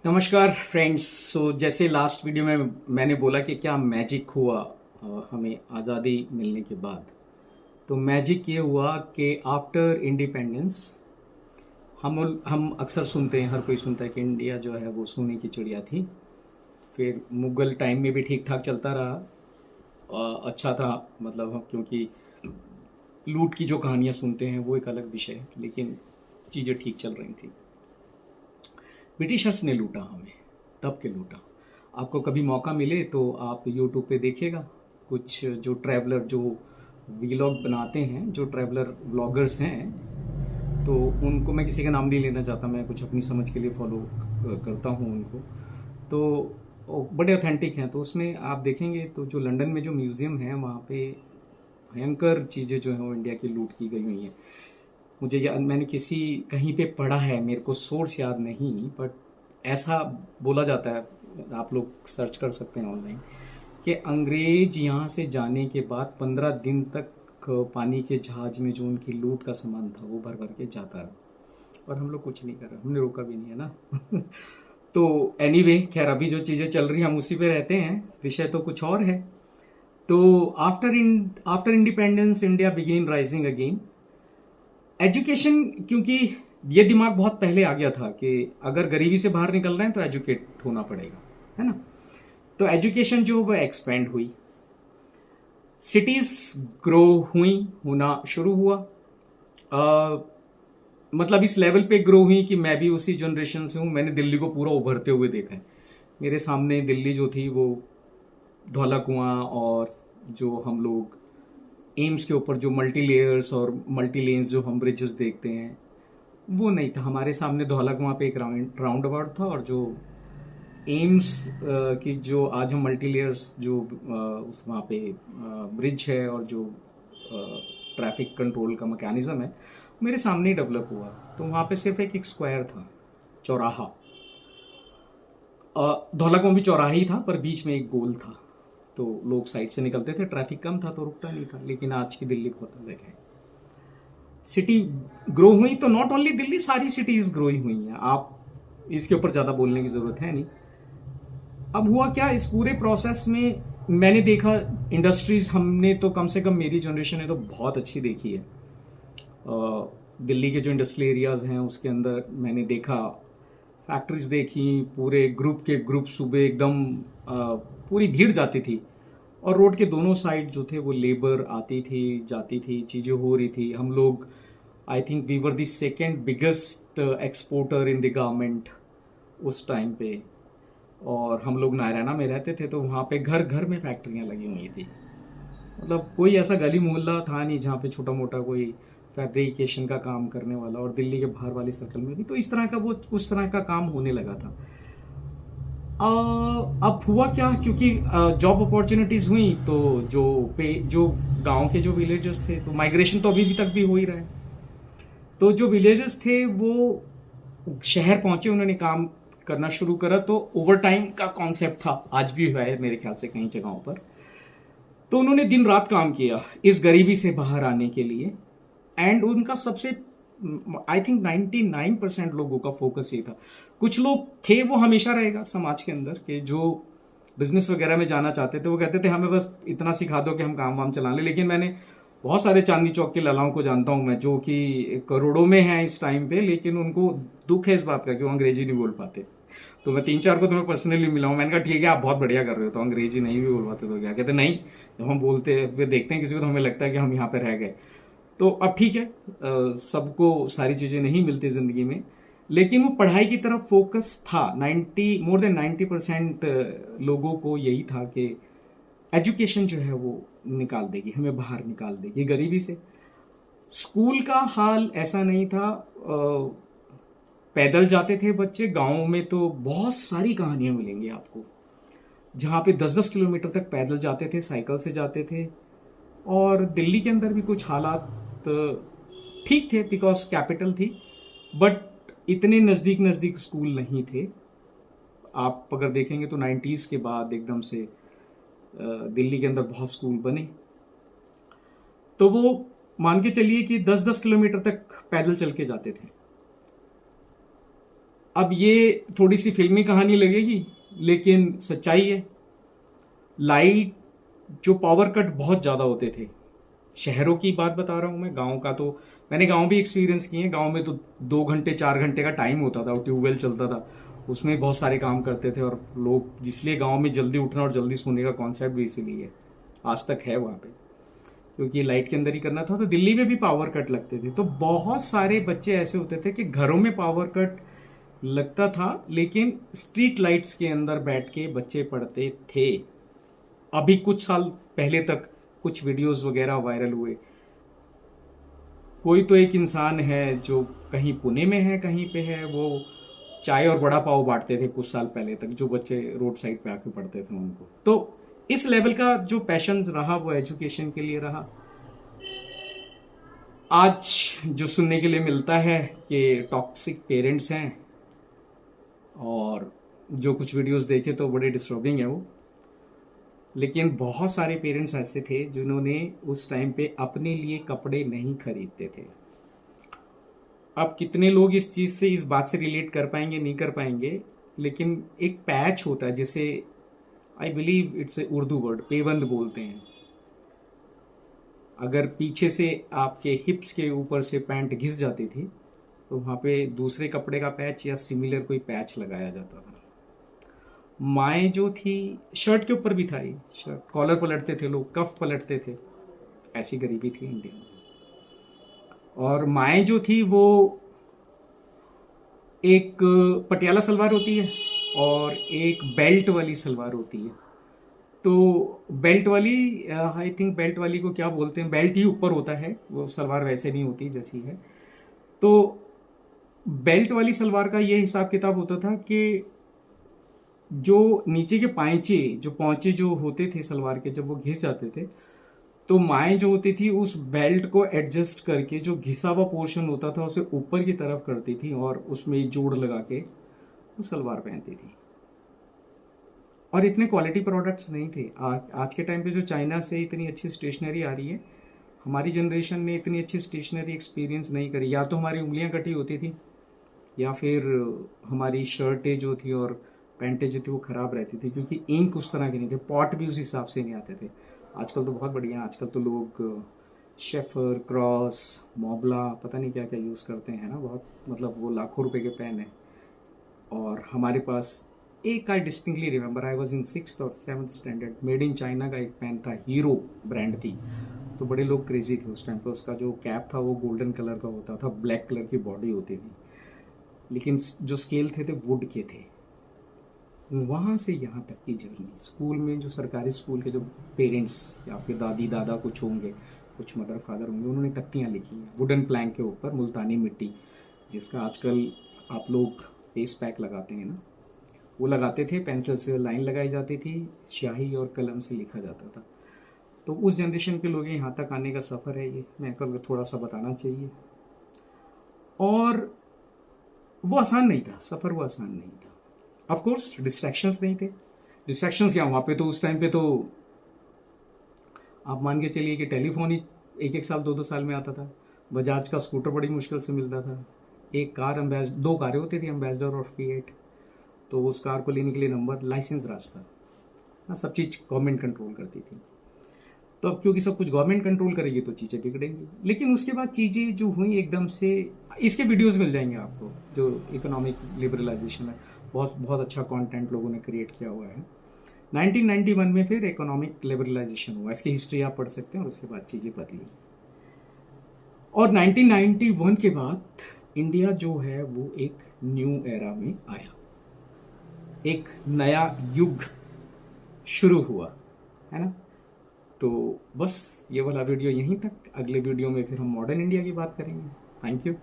नमस्कार फ्रेंड्स। जैसे last video में मैंने बोला कि क्या मैजिक हुआ हमें आज़ादी मिलने के बाद। तो मैजिक ये हुआ कि आफ्टर इंडिपेंडेंस हम अक्सर सुनते हैं, हर कोई सुनता है कि इंडिया जो है वो सोने की चिड़िया थी। फिर मुगल टाइम में भी ठीक ठाक चलता रहा। अच्छा था, मतलब हम क्योंकि लूट की जो कहानियाँ सुनते हैं वो एक अलग विषय है, लेकिन चीज़ें ठीक चल रही थी। ब्रिटिशर्स ने लूटा हमें, तब के लूटा। आपको कभी मौका मिले तो आप यूट्यूब पे देखिएगा, कुछ जो ट्रैवलर जो वीलॉग बनाते हैं, जो ट्रैवलर व्लॉगर्स हैं, तो उनको मैं किसी का नाम नहीं लेना चाहता, मैं कुछ अपनी समझ के लिए फॉलो करता हूँ उनको। तो वो बड़े ऑथेंटिक हैं। तो उसमें आप देखेंगे तो जो लंदन में जो म्यूज़ियम है वहाँ पे भयंकर चीज़ें जो हैं वो इंडिया की लूट की गई हुई हैं। मुझे याद, मैंने किसी कहीं पे पढ़ा है, मेरे को सोर्स याद नहीं, बट ऐसा बोला जाता है, आप लोग सर्च कर सकते हैं ऑनलाइन, कि अंग्रेज यहाँ से जाने के बाद 15 दिन तक पानी के जहाज में जो उनकी लूट का सामान था वो भर भर के जाता रहा, और हम लोग कुछ नहीं कर रहे, हमने रोका भी नहीं है ना। तो एनीवे, खैर अभी जो चीज़ें चल रही हैं हम उसी पे रहते हैं, विषय तो कुछ और है। तो after independence India began rising again. Education, क्योंकि ये दिमाग बहुत पहले आ गया था कि अगर गरीबी से बाहर निकल रहे हैं तो एजुकेट होना पड़ेगा, है ना। तो एजुकेशन जो वो एक्सपेंड हुई, सिटीज ग्रो हुई, होना शुरू हुआ। अ, मतलब इस लेवल पे ग्रो हुई कि मैं भी उसी जनरेशन से हूँ, मैंने दिल्ली को पूरा उभरते हुए देखा है। मेरे सामने दिल्ली जो थी वो धौला कुआं, और जो हम लोग एम्स के ऊपर जो मल्टी लेयर्स और मल्टी लेन्स जो हम ब्रिजेस देखते हैं, वो नहीं था। हमारे सामने धौला कुआं पे एक राउंड अबाउट था, और जो एम्स की जो आज हम मल्टी लेयर्स जो उस वहाँ पे ब्रिज है, और जो ट्रैफिक कंट्रोल का मैकेनिज्म है, मेरे सामने ही डेवलप हुआ। तो वहाँ पे सिर्फ एक स्क्वायर था, चौराहा। धौला कुआं भी चौराहा ही था, पर बीच में एक गोल था। तो लोग साइड से निकलते थे, ट्रैफिक कम था तो रुकता नहीं था। लेकिन आज की दिल्ली बहुत अलग है। सिटी ग्रो हुई तो नॉट ओनली दिल्ली, सारी सिटीज ग्रोइंग हुई हैं। आप इसके ऊपर ज़्यादा बोलने की ज़रूरत है नहीं। अब हुआ क्या इस पूरे प्रोसेस में, मैंने देखा इंडस्ट्रीज, हमने तो कम से कम मेरी जनरेशन ने तो बहुत अच्छी देखी है। दिल्ली के जो इंडस्ट्रियल एरियाज़ हैं उसके अंदर मैंने देखा, फैक्ट्रीज देखी, पूरे ग्रुप के ग्रुप सुबह एकदम पूरी भीड़ जाती थी, और रोड के दोनों साइड जो थे वो लेबर आती थी जाती थी, चीज़ें हो रही थी। हम लोग, I think we were the second biggest exporter in the garment उस टाइम पे। और हम लोग नारायणा में रहते थे, तो वहाँ पे घर घर में फैक्ट्रियाँ लगी हुई थी। मतलब कोई ऐसा गली मोहल्ला था नहीं जहाँ पे छोटा मोटा कोई फैब्रिकेशन का काम करने वाला, और दिल्ली के बाहर वाले सर्कल में भी तो इस तरह का वो उस तरह का काम होने लगा था। अब हुआ क्या, क्योंकि जॉब अपॉर्चुनिटीज़ हुई, तो जो गांव के जो विलेजेस थे, तो माइग्रेशन तो अभी भी तक भी हो ही रहा है। तो जो विलेजेस थे वो शहर पहुंचे, उन्होंने काम करना शुरू करा। तो ओवर टाइम का कॉन्सेप्ट था, आज भी हुआ है मेरे ख्याल से कई जगहों पर। तो उन्होंने दिन रात काम किया इस गरीबी से बाहर आने के लिए। एंड उनका सबसे, आई थिंक 99% लोगों का फोकस ये था। कुछ लोग थे, वो हमेशा रहेगा समाज के अंदर, कि जो बिजनेस वगैरह में जाना चाहते थे, वो कहते थे हमें बस इतना सिखा दो कि हम काम वाम चला लें। लेकिन मैंने बहुत सारे चांदनी चौक के ललाओं को जानता हूँ मैं, जो कि करोड़ों में हैं इस टाइम पे, लेकिन उनको दुख है इस बात का कि वो अंग्रेजी नहीं बोल पाते। तो मैं 3-4 को तुम्हें पर्सनली मिला हूँ, मैंने कहा ठीक है आप बहुत बढ़िया कर रहे हो, तो अंग्रेजी नहीं भी बोल पाते तो क्या। कहते नहीं, जब हम बोलते हुए देखते हैं किसी को तो हमें लगता है कि हम यहाँ पे रह गए। तो अब ठीक है, सबको सारी चीज़ें नहीं मिलती ज़िंदगी में, लेकिन वो पढ़ाई की तरफ फोकस था। 90 मोर देन 90% लोगों को यही था कि एजुकेशन जो है वो निकाल देगी, हमें बाहर निकाल देगी गरीबी से। स्कूल का हाल ऐसा नहीं था। पैदल जाते थे बच्चे, गाँव में तो बहुत सारी कहानियाँ मिलेंगी आपको, जहाँ पे 10-10 किलोमीटर तक पैदल जाते थे, साइकिल से जाते थे। और दिल्ली के अंदर भी कुछ हालात ठीक थे, बिकॉज कैपिटल थी, बट इतने नज़दीक नज़दीक स्कूल नहीं थे। आप अगर देखेंगे तो 90s के बाद एकदम से दिल्ली के अंदर बहुत स्कूल बने। तो वो मान के चलिए कि 10-10 किलोमीटर तक पैदल चल के जाते थे। अब ये थोड़ी सी फिल्मी कहानी लगेगी, लेकिन सच्चाई है। लाइट जो पावर कट बहुत ज़्यादा होते थे, शहरों की बात बता रहा हूँ मैं, गांव का तो मैंने गांव भी एक्सपीरियंस किए हैं। गांव में तो 2 घंटे 4 घंटे का टाइम होता था, ट्यूबवेल चलता था, उसमें बहुत सारे काम करते थे। और लोग, इसलिए गांव में जल्दी उठना और जल्दी सोने का कॉन्सेप्ट भी इसीलिए है, आज तक है वहाँ पे, क्योंकि लाइट के अंदर ही करना था। तो दिल्ली में भी पावर कट लगते थे, तो बहुत सारे बच्चे ऐसे होते थे कि घरों में पावर कट लगता था, लेकिन स्ट्रीट लाइट्स के अंदर बैठ के बच्चे पढ़ते थे। अभी कुछ साल पहले तक कुछ वीडियोस वगैरह वायरल हुए। कोई तो एक इंसान है जो कहीं पुणे में है, कहीं पे है, वो चाय और वड़ा पाव बांटते थे कुछ साल पहले तक, जो बच्चे रोड साइड पे आके पढ़ते थे उनको। तो इस लेवल का जो पैशन रहा वो एजुकेशन के लिए रहा। आज जो सुनने के लिए मिलता है कि टॉक्सिक पेरेंट्स हैं, और जो कुछ वीडियोस देखे तो बड़े डिस्टर्बिंग है वो। लेकिन बहुत सारे पेरेंट्स ऐसे थे जिन्होंने उस टाइम पे अपने लिए कपड़े नहीं खरीदते थे। अब कितने लोग इस चीज़ से, इस बात से रिलेट कर पाएंगे, नहीं कर पाएंगे, लेकिन एक पैच होता है जिसे I believe it's a Urdu word, पेबंद बोलते हैं। अगर पीछे से आपके हिप्स के ऊपर से पैंट घिस जाती थी तो वहाँ पे दूसरे कपड़े का पैच या सिमिलर कोई पैच लगाया जाता था। माएँ जो थी, शर्ट के ऊपर भी था ये, शर्ट कॉलर पलटते थे लोग, कफ पलटते थे, ऐसी गरीबी थी इंडिया में। और माएँ जो थी वो एक पटियाला सलवार होती है और एक बेल्ट वाली सलवार होती है। तो बेल्ट वाली, आई थिंक बेल्ट वाली को क्या बोलते हैं, बेल्ट ही ऊपर होता है, वो सलवार वैसे नहीं होती जैसी है। तो बेल्ट वाली सलवार का ये हिसाब किताब होता था कि जो नीचे के पांचे, जो पौंचे जो होते थे सलवार के, जब वो घिस जाते थे तो माएँ जो होती थी उस बेल्ट को एडजस्ट करके जो घिसा हुआ पोर्शन होता था उसे ऊपर की तरफ करती थी और उसमें जोड़ लगा के वो सलवार पहनती थी। और इतने क्वालिटी प्रोडक्ट्स नहीं थे। आज के टाइम पे जो चाइना से इतनी अच्छी स्टेशनरी आ रही है, हमारी जनरेशन ने इतनी अच्छी स्टेशनरी एक्सपीरियंस नहीं करी। या तो हमारी उंगलियां कटी होती थी, या फिर हमारी शर्टें जो थी और पैंटें जो थी वो ख़राब रहती थी, क्योंकि इंक उस तरह के नहीं थे, पॉट भी उस हिसाब से नहीं आते थे। आजकल तो बहुत बढ़िया, आजकल तो लोग शेफर, क्रॉस, मोबला, पता नहीं क्या क्या यूज़ करते हैं ना, बहुत, मतलब वो लाखों रुपए के पेन है। और हमारे पास एक, आई distinctly remember, I was in 6th और 7th standard, made in China का एक पेन था, हीरो ब्रांड थी। तो बड़े लोग क्रेजी थे उस टाइम पे। उसका जो कैप था वो गोल्डन कलर का होता था, ब्लैक कलर की बॉडी होती थी, लेकिन जो स्केल थे वुड के थे। वहाँ से यहाँ तक की जर्नी, स्कूल में जो सरकारी स्कूल के जो पेरेंट्स या आपके दादी दादा कुछ होंगे, कुछ मदर फादर होंगे, उन्होंने तख्तियाँ लिखी हैं वुडन प्लैंक के ऊपर, मुल्तानी मिट्टी, जिसका आजकल आप लोग फेस पैक लगाते हैं ना, वो लगाते थे, पेंसिल से लाइन लगाई जाती थी, स्याही और कलम से लिखा जाता था। तो उस जनरेशन के लोग यहाँ तक आने का सफ़र है ये, मैं कल थोड़ा सा बताना चाहिए। और वो आसान नहीं था, सफ़र वो आसान नहीं था। ऑफ कोर्स डिस्ट्रैक्शंस नहीं थे। डिस्ट्रैक्शंस क्या, वहाँ पे तो उस टाइम पे तो आप मान के चलिए कि टेलीफोन ही 1-1 साल 2-2 साल में आता था। बजाज का स्कूटर बड़ी मुश्किल से मिलता था। एक कार दो कारें होती थी, एम्बेसडर और Fiat। तो उस कार को लेने के लिए नंबर, लाइसेंस रास्ता, हाँ, सब चीज़ गवर्नमेंट कंट्रोल करती थी। तो अब क्योंकि सब कुछ गवर्नमेंट कंट्रोल करेगी तो चीज़ें बिगड़ेंगी। लेकिन उसके बाद चीज़ें जो हुई एकदम से, इसके वीडियोस मिल जाएंगे आपको, जो इकोनॉमिक लिबरलाइजेशन है, बहुत बहुत अच्छा कंटेंट लोगों ने क्रिएट किया हुआ है। 1991 में फिर इकोनॉमिक लिबरलाइजेशन हुआ, इसकी हिस्ट्री आप पढ़ सकते हैं, और उसके बाद चीज़ें बदली। और 1991 के बाद इंडिया जो है वो एक न्यू एरा में आया, एक नया युग शुरू हुआ, है ना। तो बस ये वाला वीडियो यहीं तक, अगले वीडियो में फिर हम मॉडर्न इंडिया की बात करेंगे। Thank you.